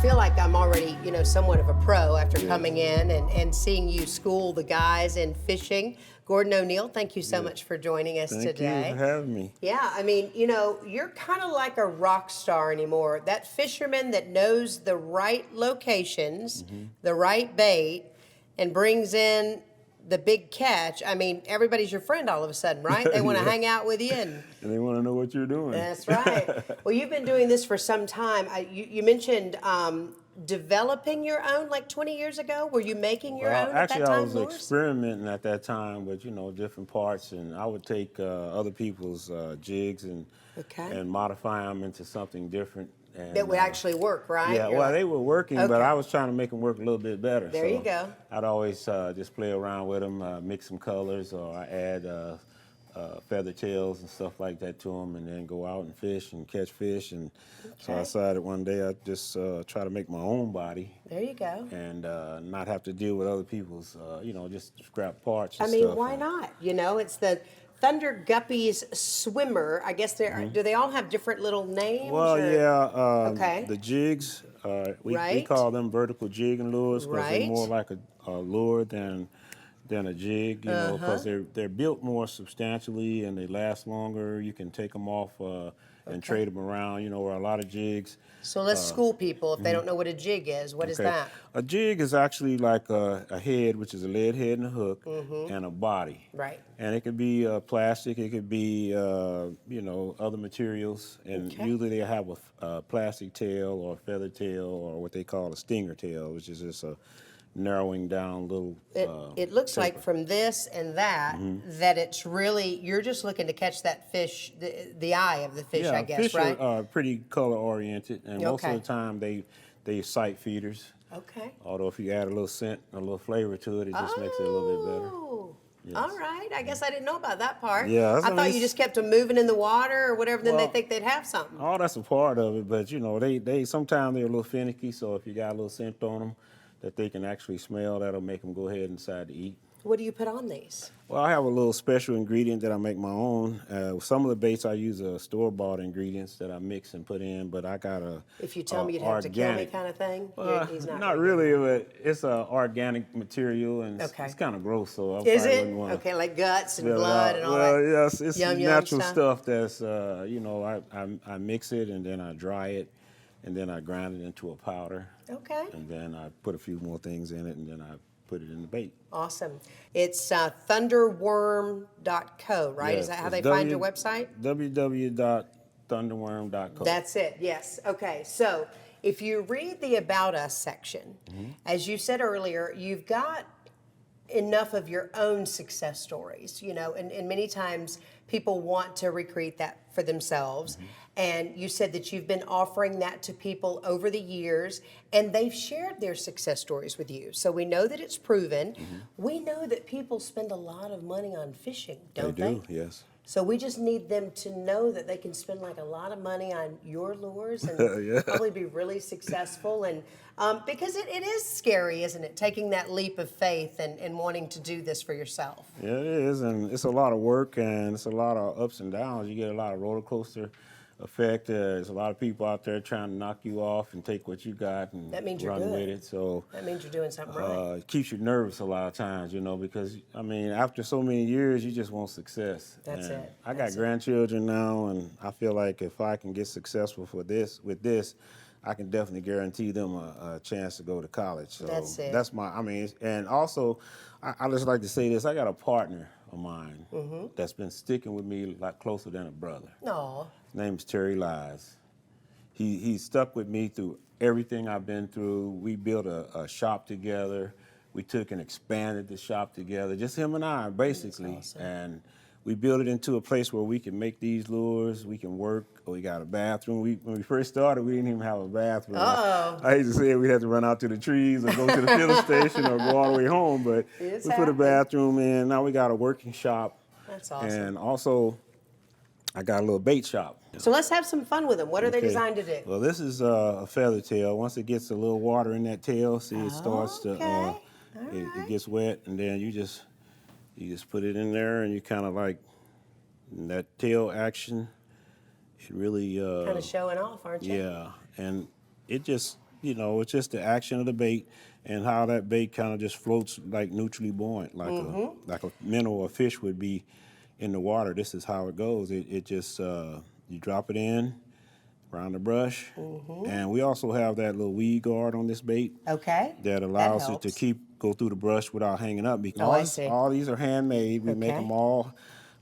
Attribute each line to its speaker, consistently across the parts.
Speaker 1: feel like I'm already, somewhat of a pro after coming in and seeing you school the guys in fishing. Gordon O'Neill, thank you so much for joining us today.
Speaker 2: Thank you for having me.
Speaker 1: Yeah, I mean, you're kind of like a rock star anymore. That fisherman that knows the right locations, the right bait, and brings in the big catch. I mean, everybody's your friend all of a sudden, right? They want to hang out with you. And
Speaker 2: they want to know what you're doing.
Speaker 1: That's right. Well, you've been doing this for some time. You mentioned developing your own like 20 years ago. Were you making your own at that time,
Speaker 2: Actually, I was
Speaker 1: lures?
Speaker 2: experimenting at that time with, different parts, and I would take other people's jigs and modify them into something different. And,
Speaker 1: that would actually work, right?
Speaker 2: Yeah, they were working, but I was trying to make them work a little bit better.
Speaker 1: There you go.
Speaker 2: I'd always just play around with them, mix some colors, or I add feather tails and stuff like that to them, and then go out and fish and catch fish. And so I decided one day I'd just try to make my own body.
Speaker 1: There you go.
Speaker 2: And not have to deal with other people's, just scrap parts and
Speaker 1: I mean,
Speaker 2: stuff.
Speaker 1: why not? It's the Thunder Guppies Swimmer. I guess do they all have different little names?
Speaker 2: Well,
Speaker 1: yeah.
Speaker 2: The jigs, we call them vertical jigging lures because they're more like a lure than a jig, because they're built more substantially and they last longer. You can take them off and trade them around, where a lot of jigs.
Speaker 1: So let's school people if they don't know what a jig is. What is that?
Speaker 2: A jig is actually like a head, which is a lead head and a hook, and a body.
Speaker 1: Right.
Speaker 2: And it could be plastic, it could be, other materials, and usually they have a plastic tail or a feather tail or what they call a stinger tail, which is just a narrowing down little
Speaker 1: it looks like from this and that that it's really, you're just looking to catch that fish, the eye of the fish, I guess,
Speaker 2: fish
Speaker 1: right?
Speaker 2: are pretty color oriented, and most of the time they sight feeders.
Speaker 1: Okay.
Speaker 2: Although if you add a little scent, a little flavor to it, it just makes it a little bit better.
Speaker 1: Yes. All right. I guess I didn't know about that part.
Speaker 2: Yeah,
Speaker 1: I thought you just kept them moving in the water or whatever, then they think they'd have something.
Speaker 2: Oh, that's a part of it, but they sometimes they're a little finicky, so if you got a little scent on them that they can actually smell, that'll make them go ahead and decide to eat.
Speaker 1: What do you put on these?
Speaker 2: Well, I have a little special ingredient that I make my own. Some of the baits I use store-bought ingredients that I mix and put in, but I got a
Speaker 1: If you tell me you'd have to kill me kind of thing? He's
Speaker 2: not really, but it's an organic material, and it's kind of gross, so I
Speaker 1: Is
Speaker 2: probably
Speaker 1: it?
Speaker 2: wouldn't want to.
Speaker 1: Okay, like guts and blood and all that?
Speaker 2: Well, yes, it's
Speaker 1: yum
Speaker 2: natural
Speaker 1: stuff
Speaker 2: that's, I mix it, and then I dry it, and then I grind it into a powder.
Speaker 1: Okay.
Speaker 2: And then I put a few more things in it, and then I put it in the bait.
Speaker 1: Awesome. It's Thunderworm Co, right?
Speaker 2: Yes,
Speaker 1: Is that how they find your website?
Speaker 2: www.thunderworm.co.
Speaker 1: That's it, yes. Okay, so if you read the About Us section, as you said earlier, you've got enough of your own success stories, and many times people want to recreate that for themselves. And you said that you've been offering that to people over the years, and they've shared their success stories with you. So we know that it's proven. We know that people spend a lot of money on fishing, don't they?
Speaker 2: They do, yes.
Speaker 1: So we just need them to know that they can spend like a lot of money on your lures and probably be really successful. And because it is scary, isn't it? Taking that leap of faith and wanting to do this for yourself.
Speaker 2: Yeah, it is, and it's a lot of work, and it's a lot of ups and downs. You get a lot of roller coaster effect. There's a lot of people out there trying to knock you off and take what you got and run with it. So
Speaker 1: that means you're doing something right.
Speaker 2: It keeps you nervous a lot of times, because after so many years, you just want success.
Speaker 1: That's it.
Speaker 2: I got grandchildren now, and I feel like if I can get successful with this, I can definitely guarantee them a chance to go to college. So
Speaker 1: that's it.
Speaker 2: That's and also, I just like to say this: I got a partner of mine that's been sticking with me like closer than a brother.
Speaker 1: Aw.
Speaker 2: His name is Terry Lies. He stuck with me through everything I've been through. We built a shop together. We took and expanded the shop together, just him and I, basically.
Speaker 1: That's awesome.
Speaker 2: And we built it into a place where we can make these lures, we can work. We got a bathroom. When we first started, we didn't even have a bathroom.
Speaker 1: Uh-oh.
Speaker 2: I used to say we had to run out to the trees or go to the filling station or go all the way home, but we put a bathroom in. Now we got a working shop.
Speaker 1: That's awesome.
Speaker 2: And also, I got a little bait shop.
Speaker 1: So let's have some fun with them. What are they designed to do?
Speaker 2: Well, this is a feather tail. Once it gets a little water in that tail, see, it starts to, it gets wet, and then you just put it in there, and you kind of like that tail action. It really
Speaker 1: kind of showing off, aren't you?
Speaker 2: Yeah, and it just You know, it's just the action of the bait and how that bait kind of just floats like neutrally buoyant, like a minnow or a fish would be in the water. This is how it goes. It just you drop it in around the brush, and we also have that little weed guard on this bait.
Speaker 1: Okay.
Speaker 2: That allows it
Speaker 1: helps.
Speaker 2: to go through the brush without hanging up. Because
Speaker 1: I see.
Speaker 2: all these are handmade. We make them all.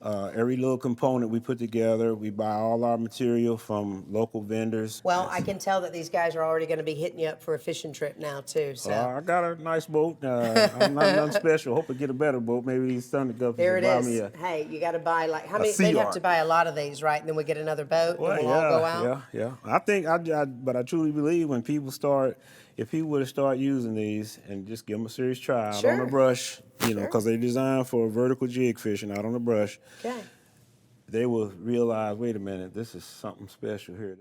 Speaker 2: Every little component we put together. We buy all our material from local vendors.
Speaker 1: Well, I can tell that these guys are already going to be hitting you up for a fishing trip now too. So
Speaker 2: I got a nice boat. I'm not nothing special. Hope I get a better boat. Maybe these Thunderguppers
Speaker 1: there
Speaker 2: will
Speaker 1: it
Speaker 2: buy
Speaker 1: is.
Speaker 2: me a.
Speaker 1: Hey, you got to buy like how many?
Speaker 2: sea
Speaker 1: They'd have
Speaker 2: art.
Speaker 1: to buy a lot of these, right? And then we get another boat,
Speaker 2: Well,
Speaker 1: and we'll all go out.
Speaker 2: Yeah. I think but I truly believe when people start, if people would start using these and just give them a serious try out on the brush, you know, because they're designed for vertical jig fishing out on the brush.
Speaker 1: Okay.
Speaker 2: They will realize, wait a minute, this is something special here.